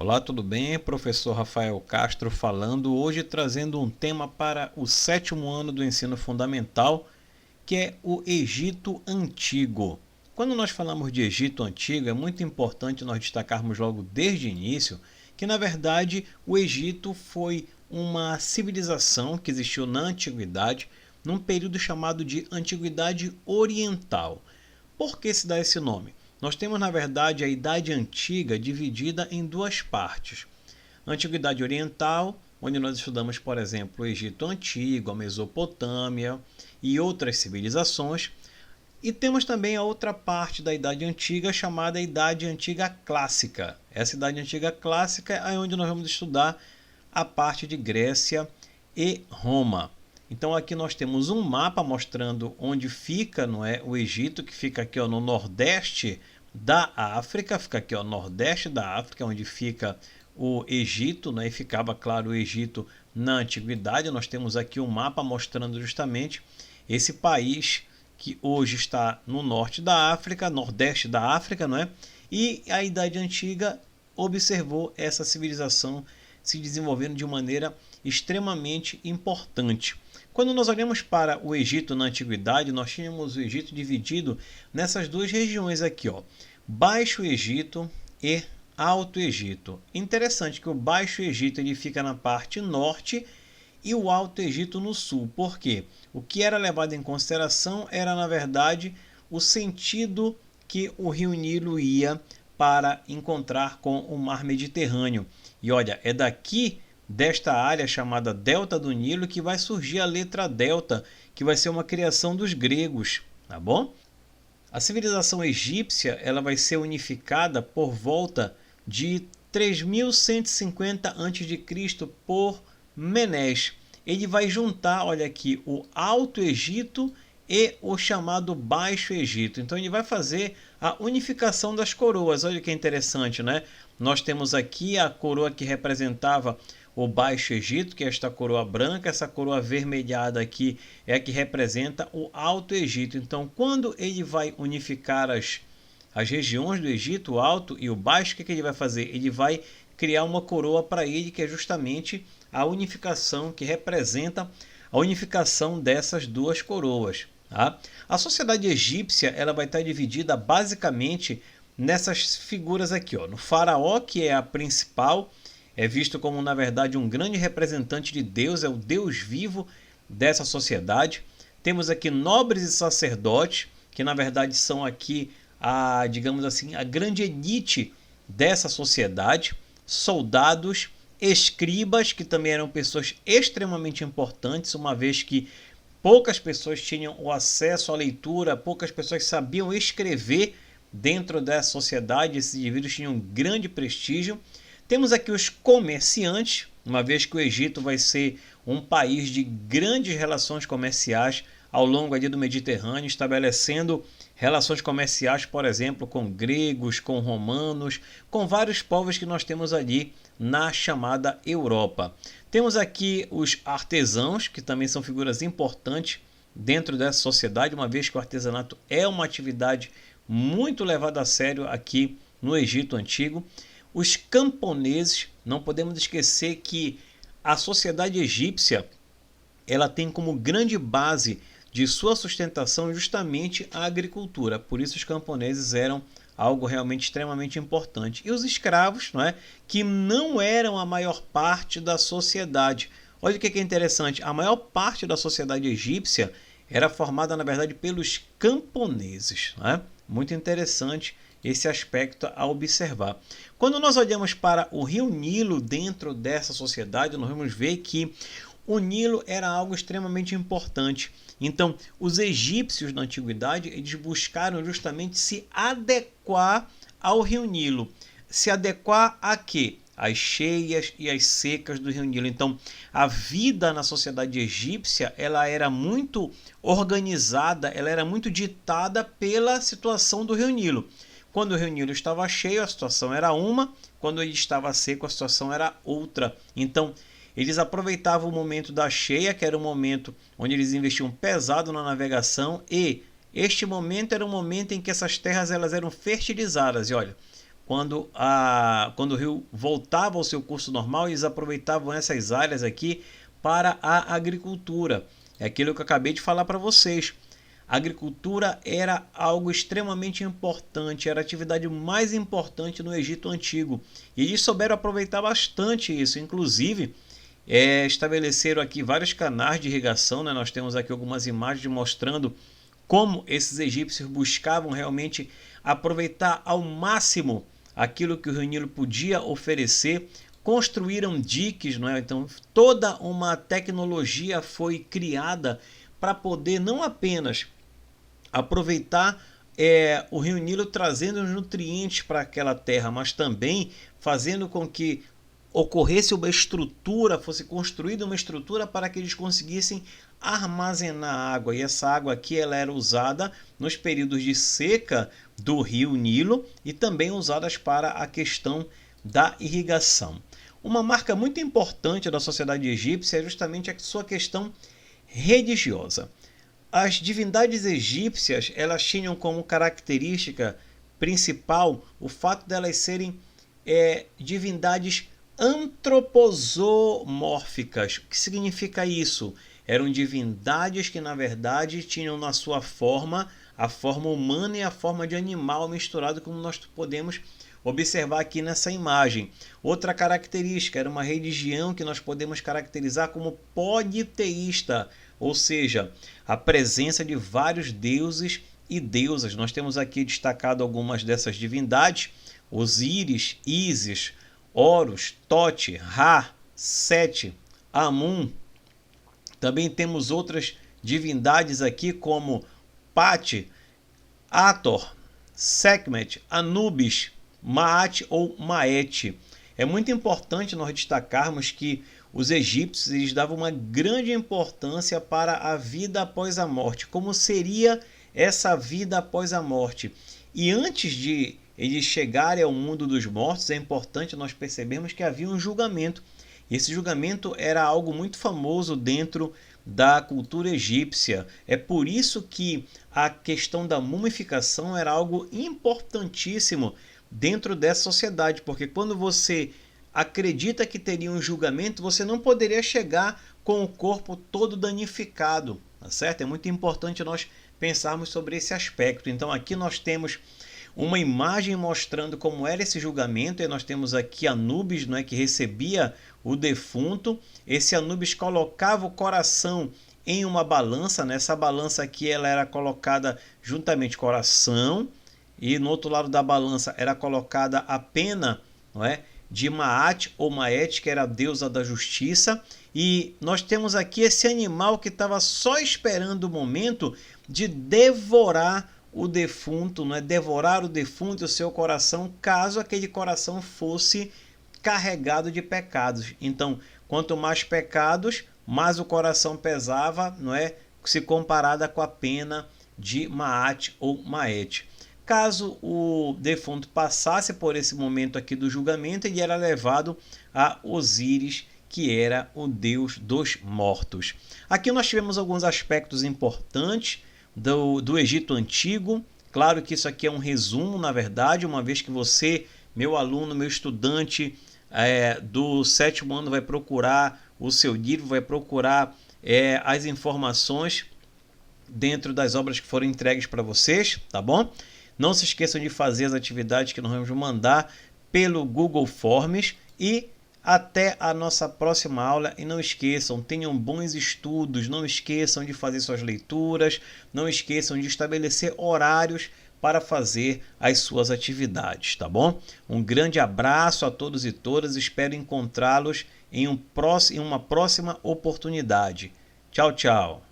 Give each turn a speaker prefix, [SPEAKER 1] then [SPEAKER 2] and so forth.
[SPEAKER 1] Olá, tudo bem? Professor Rafael Castro falando, hoje trazendo um tema para o 7º ano do ensino fundamental, que é o Egito Antigo. Quando nós falamos de Egito Antigo, é muito importante nós destacarmos logo desde o início que, na verdade, o Egito foi uma civilização que existiu na Antiguidade, num período chamado de Antiguidade Oriental. Por que se dá esse nome? Nós temos, na verdade, a Idade Antiga dividida em duas partes. A Antiguidade Oriental, onde nós estudamos, por exemplo, o Egito Antigo, a Mesopotâmia e outras civilizações. E temos também a outra parte da Idade Antiga, chamada Idade Antiga Clássica. Essa Idade Antiga Clássica é onde nós vamos estudar a parte de Grécia e Roma. Então aqui nós temos um mapa mostrando onde fica, não é, o Egito, que fica aqui, ó, no nordeste da África, fica aqui, ó, nordeste da África, onde fica o Egito, né, e ficava, claro, o Egito na antiguidade. Nós temos aqui um mapa mostrando justamente esse país que hoje está no norte da África, nordeste da África, não é? E a Idade Antiga observou essa civilização se desenvolvendo de maneira extremamente importante. Quando nós olhamos para o Egito na antiguidade, nós tínhamos o Egito dividido nessas duas regiões aqui, ó, Baixo Egito e Alto Egito. Interessante que o Baixo Egito ele fica na parte norte e o Alto Egito no sul. Por quê? O que era levado em consideração era, na verdade, o sentido que o rio Nilo ia para encontrar com o mar Mediterrâneo. E olha, é daqui desta área chamada Delta do Nilo que vai surgir a letra delta, que vai ser uma criação dos gregos, tá bom? A civilização egípcia ela vai ser unificada por volta de 3150 a.C. por Menés. Ele vai juntar, olha aqui, o Alto Egito e o chamado Baixo Egito. Então ele vai fazer a unificação das coroas. Olha que interessante, né? Nós temos aqui a coroa que representava o Baixo Egito, que é esta coroa branca. Essa coroa avermelhada aqui é a que representa o Alto Egito. Então, quando ele vai unificar as regiões do Egito, o Alto e o Baixo, o que ele vai fazer? Ele vai criar uma coroa para ele, que é justamente a unificação, que representa a unificação dessas duas coroas. Tá? A sociedade egípcia ela vai estar dividida basicamente nessas figuras aqui, ó. No faraó, que é a principal, é visto como, na verdade, um grande representante de Deus, é o Deus vivo dessa sociedade. Temos aqui nobres e sacerdotes, que na verdade são aqui digamos assim, a grande elite dessa sociedade. Soldados, escribas, que também eram pessoas extremamente importantes, uma vez que poucas pessoas tinham o acesso à leitura, poucas pessoas sabiam escrever dentro dessa sociedade, esses indivíduos tinham um grande prestígio. Temos aqui os comerciantes, uma vez que o Egito vai ser um país de grandes relações comerciais ao longo ali do Mediterrâneo, estabelecendo relações comerciais, por exemplo, com gregos, com romanos, com vários povos que nós temos ali na chamada Europa. Temos aqui os artesãos, que também são figuras importantes dentro dessa sociedade, uma vez que o artesanato é uma atividade muito levada a sério aqui no Egito Antigo. Os camponeses, não podemos esquecer que a sociedade egípcia ela tem como grande base de sua sustentação justamente a agricultura. Por isso os camponeses eram algo realmente extremamente importante. E os escravos, não é? Que não eram a maior parte da sociedade. Olha o que é interessante, a maior parte da sociedade egípcia era formada, na verdade, pelos camponeses. Não é? Muito interessante esse aspecto a observar. Quando nós olhamos para o rio Nilo dentro dessa sociedade, nós vamos ver que o Nilo era algo extremamente importante. Então, os egípcios na antiguidade, eles buscaram justamente se adequar ao rio Nilo. Se adequar a quê? As cheias e as secas do rio Nilo. Então, a vida na sociedade egípcia, ela era muito organizada, ela era muito ditada pela situação do rio Nilo. Quando o rio Nilo estava cheio, a situação era uma. Quando ele estava seco, a situação era outra. Então, eles aproveitavam o momento da cheia, que era o momento onde eles investiam pesado na navegação, e este momento era o momento em que essas terras elas eram fertilizadas. E olha, quando o rio voltava ao seu curso normal, eles aproveitavam essas áreas aqui para a agricultura. É aquilo que eu acabei de falar para vocês. A agricultura era algo extremamente importante, era a atividade mais importante no Egito Antigo. E eles souberam aproveitar bastante isso, inclusive estabeleceram aqui vários canais de irrigação, né? Nós temos aqui algumas imagens mostrando como esses egípcios buscavam realmente aproveitar ao máximo aquilo que o Rio Nilo podia oferecer. Construíram diques, não é? Então toda uma tecnologia foi criada para poder não apenas aproveitar o Rio Nilo trazendo nutrientes para aquela terra, mas também fazendo com que ocorresse uma estrutura, fosse construída uma estrutura para que eles conseguissem armazenar água. E essa água aqui ela era usada nos períodos de seca do Rio Nilo e também usadas para a questão da irrigação. Uma marca muito importante da sociedade egípcia é justamente a sua questão religiosa. As divindades egípcias elas tinham como característica principal o fato de elas serem divindades antroposomórficas. O que significa isso? Eram divindades que na verdade tinham na sua forma a forma humana e a forma de animal misturado, como nós podemos observar aqui nessa imagem. Outra característica era uma religião que nós podemos caracterizar como politeísta, ou seja, a presença de vários deuses e deusas. Nós temos aqui destacado algumas dessas divindades: Osíris, Ísis, Horus, Tote, Ra, Sete, Amun. Também temos outras divindades aqui como Pati, Hathor, Sekhmet, Anubis, Maat ou Maete. É muito importante nós destacarmos que os egípcios eles davam uma grande importância para a vida após a morte. Como seria essa vida após a morte? E antes de eles chegarem ao mundo dos mortos, é importante nós percebermos que havia um julgamento. Esse julgamento era algo muito famoso dentro da cultura egípcia. É por isso que a questão da mumificação era algo importantíssimo dentro dessa sociedade, porque quando você acredita que teria um julgamento, você não poderia chegar com o corpo todo danificado, tá certo? É muito importante nós pensarmos sobre esse aspecto. Então aqui nós temos uma imagem mostrando como era esse julgamento, e nós temos aqui Anubis, não é, que recebia o defunto. Esse Anubis colocava o coração em uma balança, nessa balança aqui ela era colocada juntamente coração, e no outro lado da balança era colocada a pena, não é, de Maat ou Maete, que era a deusa da justiça. E nós temos aqui esse animal que estava só esperando o momento de devorar o defunto, não é? Devorar o defunto e o seu coração, caso aquele coração fosse carregado de pecados. Então, quanto mais pecados, mais o coração pesava, não é? Se comparada com a pena de Maat ou Maete. Caso o defunto passasse por esse momento aqui do julgamento, ele era levado a Osíris, que era o deus dos mortos. Aqui nós tivemos alguns aspectos importantes do Egito Antigo. Claro que isso aqui é um resumo, na verdade, uma vez que você, meu aluno, meu estudante do 7º ano, vai procurar o seu livro, vai procurar as informações dentro das obras que foram entregues para vocês, tá bom? Não se esqueçam de fazer as atividades que nós vamos mandar pelo Google Forms e até a nossa próxima aula. E não esqueçam, tenham bons estudos, não esqueçam de fazer suas leituras, não esqueçam de estabelecer horários para fazer as suas atividades, tá bom? Um grande abraço a todos e todas, espero encontrá-los em uma próxima oportunidade. Tchau, tchau!